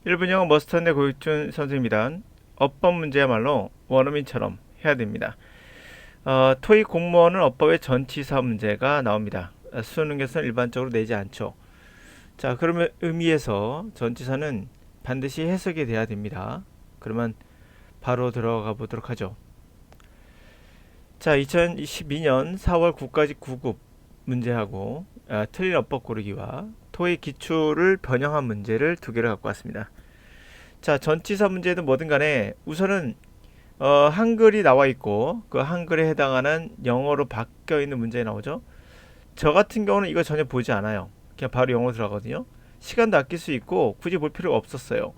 일본 영어 머스터인데 고육준 선생님이란 어법 문제야말로 원어민처럼 해야 됩니다. 토익 공무원은 어법의 전치사 문제가 나옵니다. 수능에서는 일반적으로 내지 않죠. 자, 그러면 의미에서 전치사는 반드시 해석이 돼야 됩니다. 그러면 바로 들어가 보도록 하죠. 자, 2022년 4월 국가직 9급 문제하고 틀린 어법 고르기와 토익 기출을 변형한 문제를 두 개를 갖고 왔습니다. 자, 전치사 문제든 뭐든 간에 우선은 한글이 나와 있고 그 한글에 해당하는 영어로 바뀌어 있는 문제 나오죠. 저 같은 경우는 이거 전혀 보지 않아요. 그냥 바로 영어 들어가거든요. 시간도 아낄 수 있고 굳이 볼 필요가 없었어요.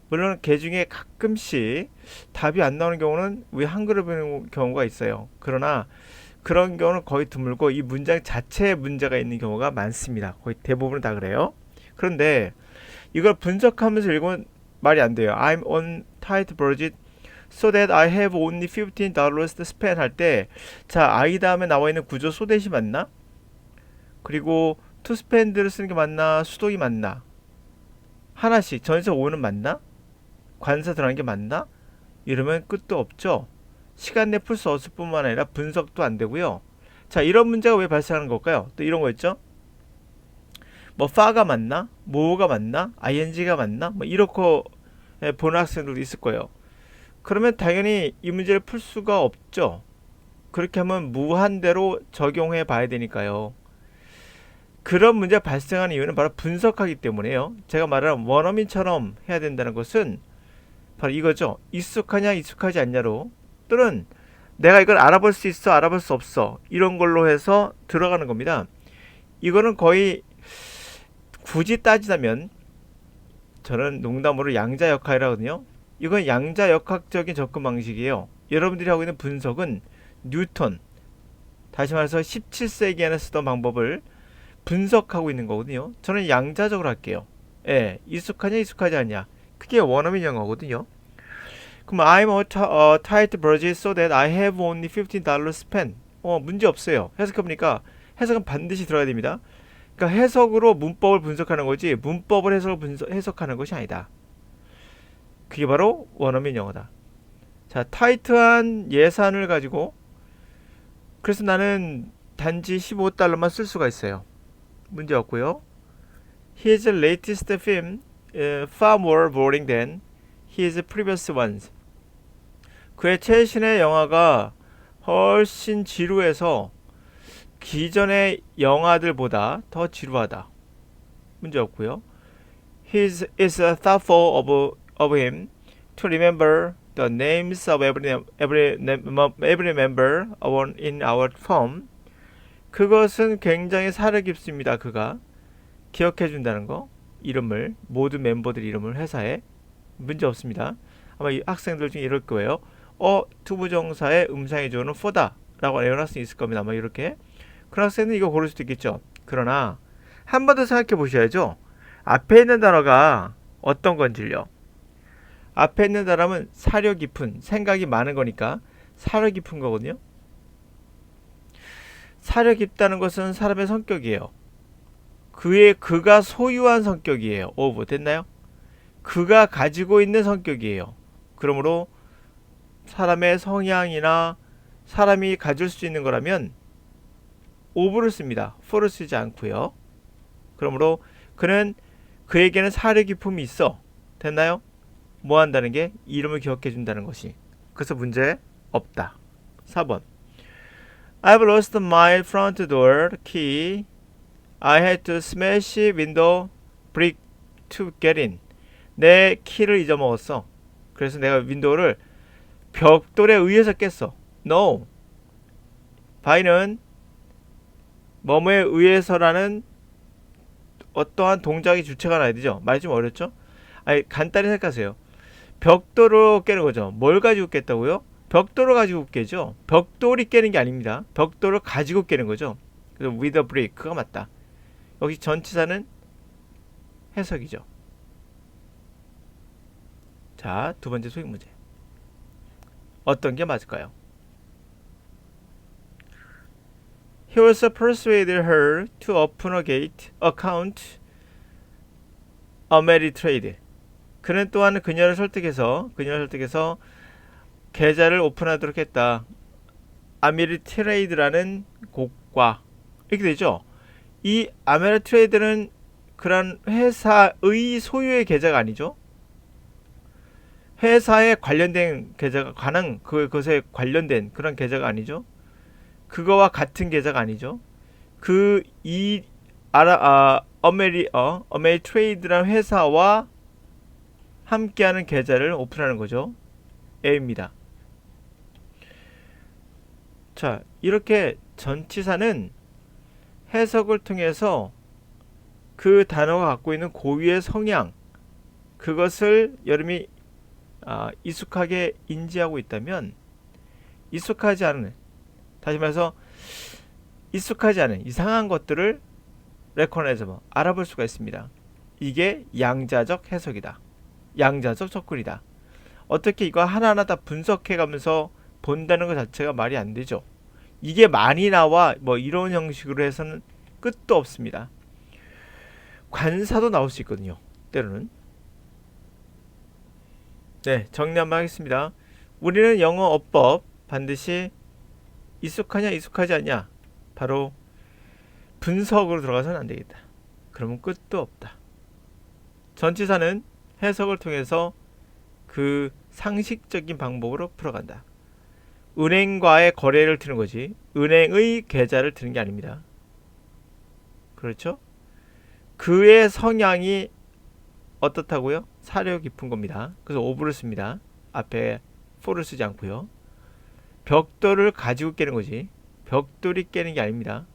물론 개 중에 가끔씩 답이 안 나오는 경우는 왜 한글을 보는 경우가 있어요. 그러나 그런 경우는 거의 드물고 이 문장 자체에 문제가 있는 경우가 많습니다. 거의 대부분은 다 그래요. 그런데 이걸 분석하면서 읽으면 말이 안 돼요. I'm on tight budget so that I have only $15 to spend 할 때, 자, I 다음에 나와 있는 구조 so that이 맞나? 그리고 to spend를 쓰는 게 맞나? 수동이 맞나? 하나씩 전에서 오는 맞나? 관사 들어가는 게 맞나? 이러면 끝도 없죠. 시간 내 풀 수 없을 뿐만 아니라 분석도 안 되고요. 자, 이런 문제가 왜 발생하는 걸까요? 또 이런 거 있죠? 뭐 fa가 맞나? 뭐가 맞나? ing가 맞나? 뭐 이렇게 보는 학생들도 있을 거예요. 그러면 당연히 이 문제를 풀 수가 없죠. 그렇게 하면 무한대로 적용해 봐야 되니까요. 그런 문제가 발생하는 이유는 바로 분석하기 때문에요. 제가 말하는 원어민처럼 해야 된다는 것은 바로 이거죠. 익숙하냐 익숙하지 않냐로, 또는 내가 이걸 알아볼 수 있어 알아볼 수 없어 이런 걸로 해서 들어가는 겁니다. 이거는 거의 굳이 따지자면 저는 농담으로 양자 역학이라거든요. 이건 양자 역학적인 접근 방식이에요. 여러분들이 하고 있는 분석은 뉴턴, 다시 말해서 17세기에는 쓰던 방법을 분석하고 있는 거거든요. 저는 양자적으로 할게요. 예, 익숙하냐 익숙하지 않냐, 그게 원어민 영어거든요. 그럼 I'm a tight budget so that I have only $15 spent. 문제 없어요. 해석해보니까 해석은 반드시 들어야 됩니다. 그러니까 해석으로 문법을 분석하는 거지 문법을 해석하는 것이 아니다. 그게 바로 원어민 영어다. 자, 타이트한 예산을 가지고 그래서 나는 단지 $15만 쓸 수가 있어요. 문제 없고요. His latest film far more boring than his previous ones. 그의 최신의 영화가 훨씬 지루해서 기존의 영화들보다 더 지루하다. 문제 없고요. His is thoughtful of him to remember the names of every member in our firm. 그것은 굉장히 사려 깊습니다. 그가 기억해 준다는 거, 이름을, 모든 멤버들 이름을 회사에. 문제 없습니다. 아마 이 학생들 중에 이럴 거예요. 투부정사의 음상의 주어는 for다 라고 외운 학생이 있을 겁니다. 아마 이렇게. 그런 학생은 이거 고를 수도 있겠죠. 그러나 한 번 더 생각해 보셔야죠. 앞에 있는 단어가 어떤 건지요. 앞에 있는 단어는 사려 깊은, 생각이 많은 거니까 사려 깊은 거거든요. 사려 깊다는 것은 사람의 성격이에요. 그가 소유한 성격이에요. 오브 됐나요? 그가 가지고 있는 성격이에요. 그러므로 사람의 성향이나 사람이 가질 수 있는 거라면 오브를 씁니다. for를 쓰지 않고요. 그러므로 그에게는 사려 깊음이 있어. 됐나요? 뭐 한다는 게 이름을 기억해 준다는 것이. 그래서 문제 없다. 4번. I've lost my front door key. I had to smash window brick to get in. 내 키를 잊어먹었어. 그래서 내가 윈도우를 벽돌에 의해서 깼어. No. by는 뭐뭐에 의해서라는 어떠한 동작의 주체가 나야 되죠. 말이 좀 어렵죠? 아니, 간단히 생각하세요. 벽돌로 깨는 거죠. 뭘 가지고 깼다고요? 벽돌을 가지고 깨죠. 벽돌이 깨는 게 아닙니다. 벽돌을 가지고 깨는 거죠. 그래서 with a brick, 그가 맞다. 여기 전치사는 해석이죠. 자, 두 번째 소익 문제. 어떤 게 맞을까요? He also persuaded her to open a gate account Ameritrade. 그는 또한 그녀를 설득해서 계좌를 오픈하도록 했다. 아메리트레이드라는 곳과 이렇게 되죠. 이 아메리트레이드는 그런 회사의 소유의 계좌가 아니죠. 회사에 관련된 계좌가 그것에 관련된 그런 계좌가 아니죠. 그거와 같은 계좌가 아니죠. 이 어메리트레이드라는 회사와 함께하는 계좌를 오픈하는 거죠. A입니다. 자, 이렇게 전치사는 해석을 통해서 그 단어가 갖고 있는 고유의 성향, 그것을 여러분이 익숙하게 인지하고 있다면, 익숙하지 않은, 다시 말해서 익숙하지 않은 이상한 것들을 알아볼 수가 있습니다. 이게 양자적 해석이다. 양자적 접근이다. 어떻게 이거 하나하나 다 분석해가면서 본다는 것 자체가 말이 안 되죠. 이게 많이 나와 뭐 이런 형식으로 해서는 끝도 없습니다. 관사도 나올 수 있거든요. 때로는. 네, 정리 한번 하겠습니다. 우리는 영어 어법 반드시 익숙하냐 익숙하지 않냐, 바로 분석으로 들어가서는 안 되겠다. 그러면 끝도 없다. 전치사는 해석을 통해서 그 상식적인 방법으로 풀어간다. 은행과의 거래를 트는 거지 은행의 계좌를 트는 게 아닙니다. 그렇죠? 그의 성향이 어떻다고요? 사려 깊은 겁니다. 그래서 오브를 씁니다. 앞에 for를 쓰지 않고요. 벽돌을 가지고 깨는 거지 벽돌이 깨는 게 아닙니다.